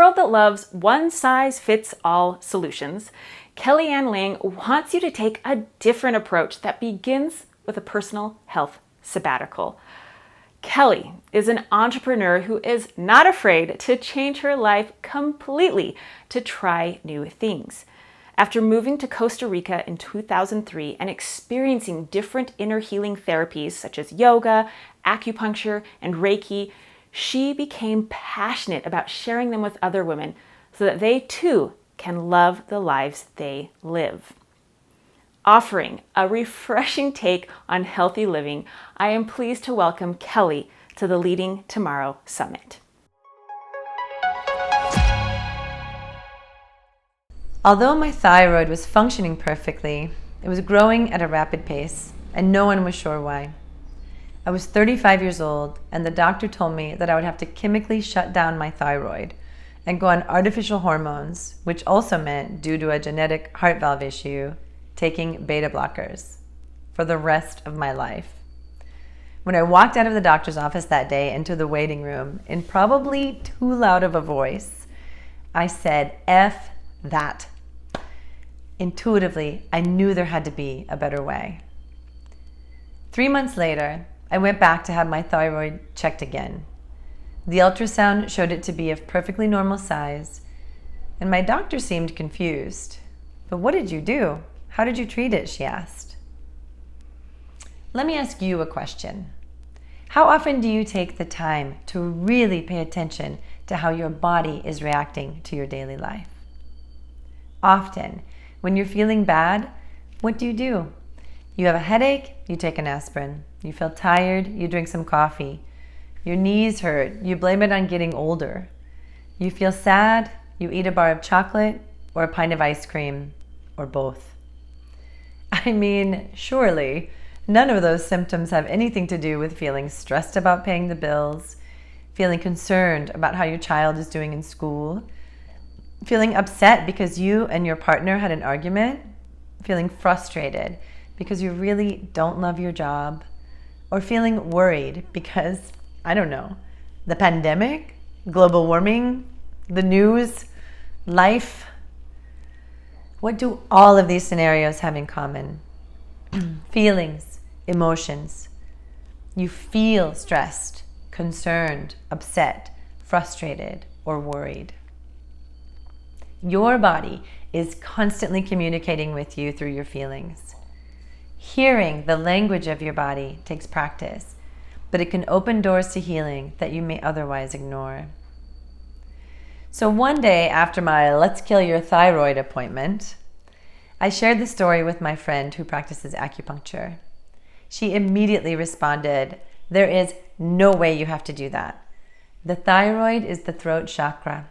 world that loves one-size-fits-all solutions, Ann Lange wants you to take a different approach that begins with a personal health sabbatical. Kelly is an entrepreneur who is not afraid to change her life completely to try new things. After moving to Costa Rica in 2003 and experiencing different inner healing therapies such as yoga, acupuncture, and Reiki, she became passionate about sharing them with other women so that they too can love the lives they live. Offering a refreshing take on healthy living, I am pleased to welcome Kelly to the Leading Tomorrow Summit. Although my thyroid was functioning perfectly, it was growing at a rapid pace, and no one was sure why. I was 35 years old, and the doctor told me that I would have to chemically shut down my thyroid and go on artificial hormones, which also meant, due to a genetic heart valve issue, taking beta blockers for the rest of my life. When I walked out of the doctor's office that day into the waiting room, in probably too loud of a voice, I said, "F that." Intuitively, I knew there had to be a better way. 3 months later, I went back to have my thyroid checked again. The ultrasound showed it to be of perfectly normal size, and my doctor seemed confused. "But what did you do? How did you treat it?" she asked. Let me ask you a question. How often do you take the time to really pay attention to how your body is reacting to your daily life? Often, when you're feeling bad, what do? You have a headache, you take an aspirin. You feel tired, you drink some coffee. Your knees hurt, you blame it on getting older. You feel sad, you eat a bar of chocolate or a pint of ice cream, or both. I mean, surely, none of those symptoms have anything to do with feeling stressed about paying the bills, feeling concerned about how your child is doing in school, feeling upset because you and your partner had an argument, feeling frustrated because you really don't love your job, or feeling worried because, I don't know, the pandemic, global warming, the news, life. What do all of these scenarios have in common? Feelings, emotions. You feel stressed, concerned, upset, frustrated, or worried. Your body is constantly communicating with you through your feelings. Hearing the language of your body takes practice, but it can open doors to healing that you may otherwise ignore. So one day after my "let's kill your thyroid" appointment, I shared the story with my friend who practices acupuncture. She immediately responded, "There is no way you have to do that. The thyroid is the throat chakra.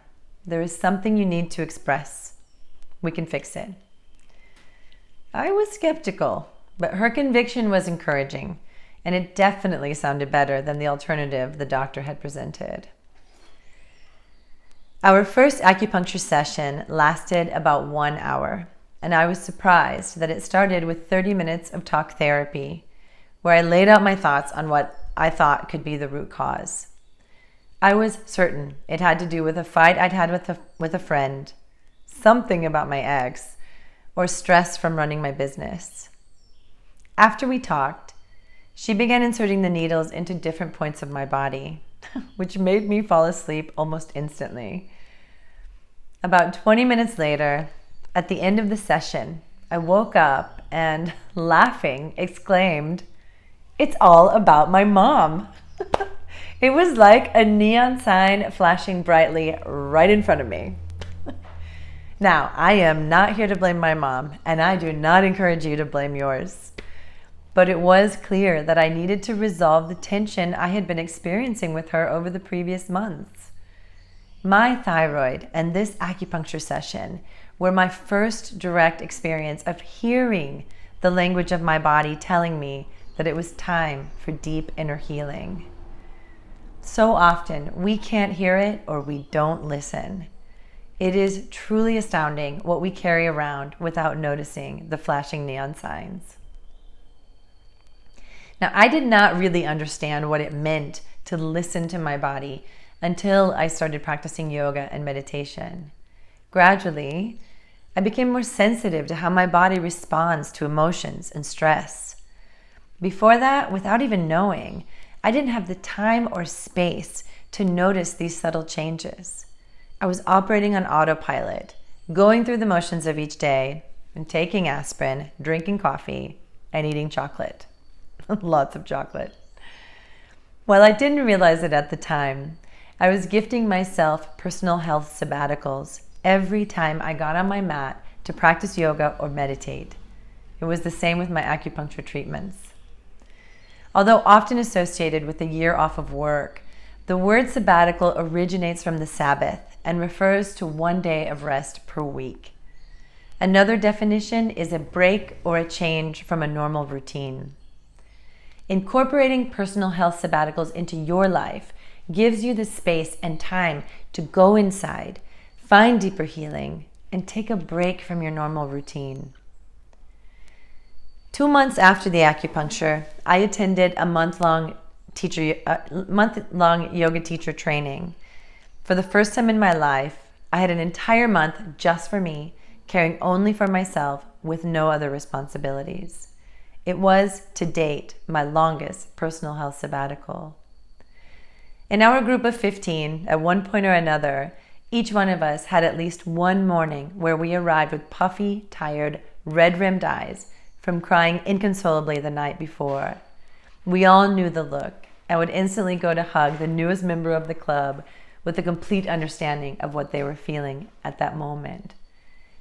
There is something you need to express. We can fix it." I was skeptical, but her conviction was encouraging, and it definitely sounded better than the alternative the doctor had presented. Our first acupuncture session lasted about 1 hour, and I was surprised that it started with 30 minutes of talk therapy, where I laid out my thoughts on what I thought could be the root cause. I was certain it had to do with a fight I'd had with a friend, something about my ex, or stress from running my business. After we talked, she began inserting the needles into different points of my body, which made me fall asleep almost instantly. About 20 minutes later, at the end of the session, I woke up and, laughing, exclaimed, "It's all about my mom." It was like a neon sign flashing brightly right in front of me. Now, I am not here to blame my mom, and I do not encourage you to blame yours. But it was clear that I needed to resolve the tension I had been experiencing with her over the previous months. My thyroid and this acupuncture session were my first direct experience of hearing the language of my body telling me that it was time for deep inner healing. So often, we can't hear it or we don't listen. It is truly astounding what we carry around without noticing the flashing neon signs. Now, I did not really understand what it meant to listen to my body until I started practicing yoga and meditation. Gradually, I became more sensitive to how my body responds to emotions and stress. Before that, without even knowing, I didn't have the time or space to notice these subtle changes. I was operating on autopilot, going through the motions of each day, and taking aspirin, drinking coffee, and eating chocolate. Lots of chocolate. While I didn't realize it at the time, I was gifting myself personal health sabbaticals every time I got on my mat to practice yoga or meditate. It was the same with my acupuncture treatments. Although often associated with a year off of work, the word sabbatical originates from the Sabbath and refers to 1 day of rest per week. Another definition is a break or a change from a normal routine. Incorporating personal health sabbaticals into your life gives you the space and time to go inside, find deeper healing, and take a break from your normal routine. 2 months after the acupuncture, I attended a month-long yoga teacher training. For the first time in my life, I had an entire month just for me, caring only for myself with no other responsibilities. It was, to date, my longest personal health sabbatical. In our group of 15, at one point or another, each one of us had at least one morning where we arrived with puffy, tired, red-rimmed eyes from crying inconsolably the night before. We all knew the look and would instantly go to hug the newest member of the club with a complete understanding of what they were feeling at that moment.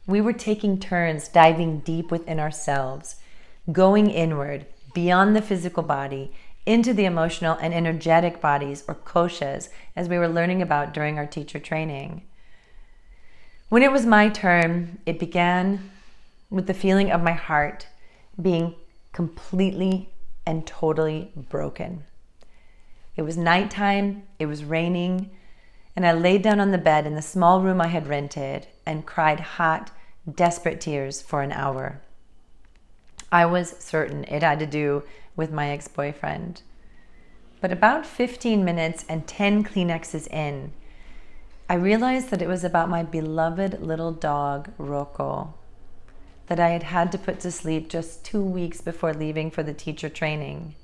We were taking turns diving deep within ourselves, going inward, beyond the physical body, into the emotional and energetic bodies, or koshas, as we were learning about during our teacher training. When it was my turn, it began with the feeling of my heart being completely and totally broken. It was nighttime, it was raining, and I laid down on the bed in the small room I had rented and cried hot, desperate tears for an hour. I was certain it had to do with my ex-boyfriend. But about 15 minutes and 10 Kleenexes in, I realized that it was about my beloved little dog, Rocco, that I had had to put to sleep just 2 weeks before leaving for the teacher training.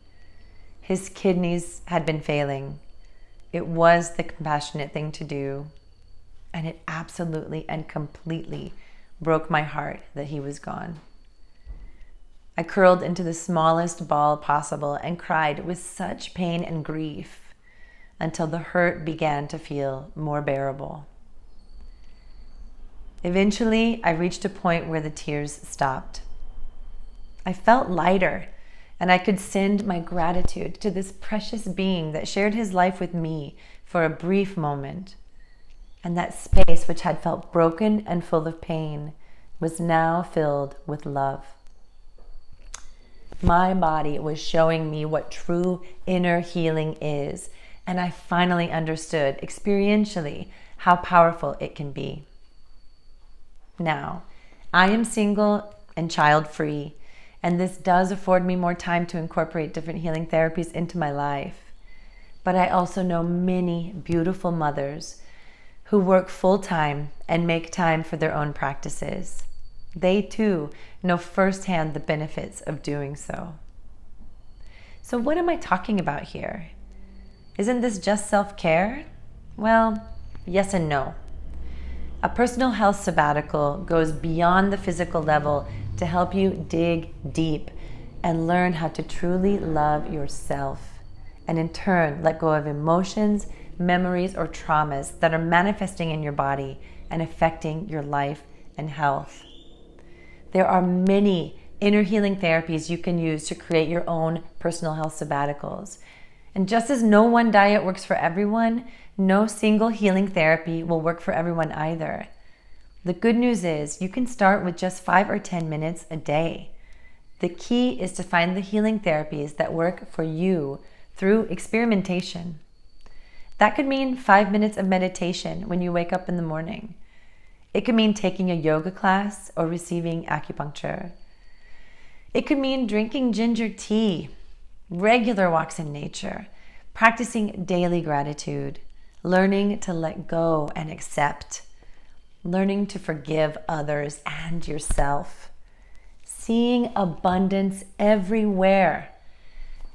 His kidneys had been failing. It was the compassionate thing to do, and it absolutely and completely broke my heart that he was gone. I curled into the smallest ball possible and cried with such pain and grief until the hurt began to feel more bearable. Eventually, I reached a point where the tears stopped. I felt lighter, and I could send my gratitude to this precious being that shared his life with me for a brief moment. And that space, which had felt broken and full of pain, was now filled with love. My body was showing me what true inner healing is, and I finally understood experientially how powerful it can be. Now, I am single and child-free, and this does afford me more time to incorporate different healing therapies into my life. But I also know many beautiful mothers who work full-time and make time for their own practices. They too know firsthand the benefits of doing so. So what am I talking about here? Isn't this just self-care? Well, yes and no. A personal health sabbatical goes beyond the physical level to help you dig deep and learn how to truly love yourself, and in turn let go of emotions, memories, or traumas that are manifesting in your body and affecting your life and health. There are many inner healing therapies you can use to create your own personal health sabbaticals. And just as no one diet works for everyone, no single healing therapy will work for everyone either. The good news is you can start with just 5 or 10 minutes a day. The key is to find the healing therapies that work for you through experimentation. That could mean 5 minutes of meditation when you wake up in the morning. It could mean taking a yoga class or receiving acupuncture. It could mean drinking ginger tea, regular walks in nature, practicing daily gratitude, learning to let go and accept, learning to forgive others and yourself, seeing abundance everywhere,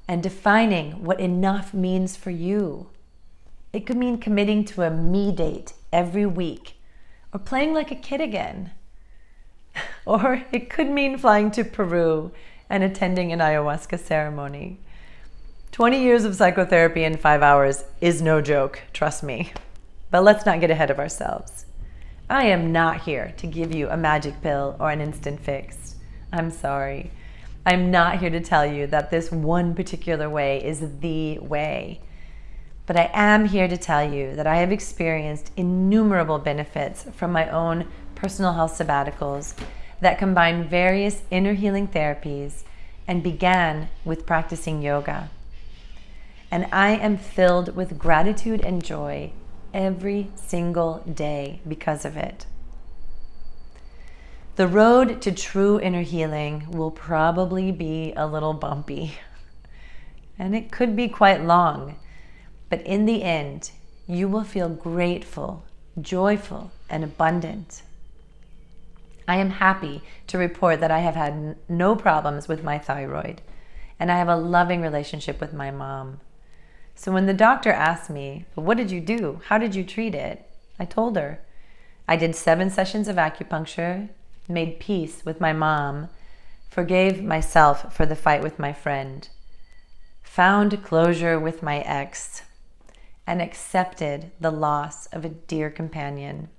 and defining what enough means for you. It could mean committing to a me date every week, or playing like a kid again. Or it could mean flying to Peru and attending an ayahuasca ceremony. 20 years of psychotherapy in 5 hours is no joke, trust me. But let's not get ahead of ourselves. I am not here to give you a magic pill or an instant fix. I'm sorry. I'm not here to tell you that this one particular way is the way. But I am here to tell you that I have experienced innumerable benefits from my own personal health sabbaticals that combine various inner healing therapies and began with practicing yoga. And I am filled with gratitude and joy every single day because of it. The road to true inner healing will probably be a little bumpy, and it could be quite long, but in the end, you will feel grateful, joyful, and abundant. I am happy to report that I have had no problems with my thyroid, and I have a loving relationship with my mom. So when the doctor asked me, "What did you do? How did you treat it?" I told her, I did 7 sessions of acupuncture, made peace with my mom, forgave myself for the fight with my friend, found closure with my ex, and accepted the loss of a dear companion.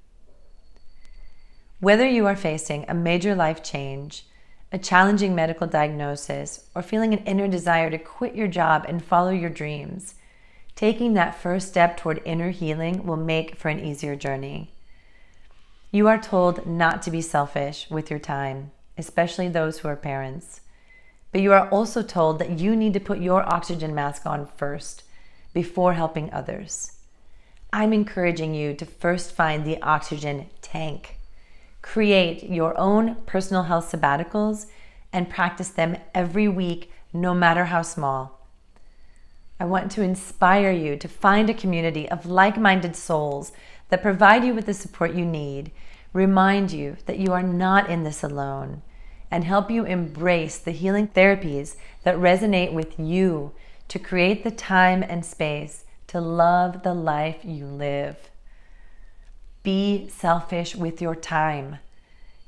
Whether you are facing a major life change, a challenging medical diagnosis, or feeling an inner desire to quit your job and follow your dreams, taking that first step toward inner healing will make for an easier journey. You are told not to be selfish with your time, especially those who are parents. But you are also told that you need to put your oxygen mask on first before helping others. I'm encouraging you to first find the oxygen tank. Create your own personal health sabbaticals and practice them every week, no matter how small. I want to inspire you to find a community of like-minded souls that provide you with the support you need, remind you that you are not in this alone, and help you embrace the healing therapies that resonate with you to create the time and space to love the life you live. Be selfish with your time.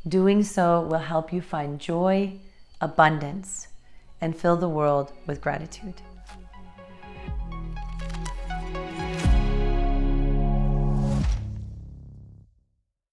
Doing so will help you find joy, abundance, and fill the world with gratitude.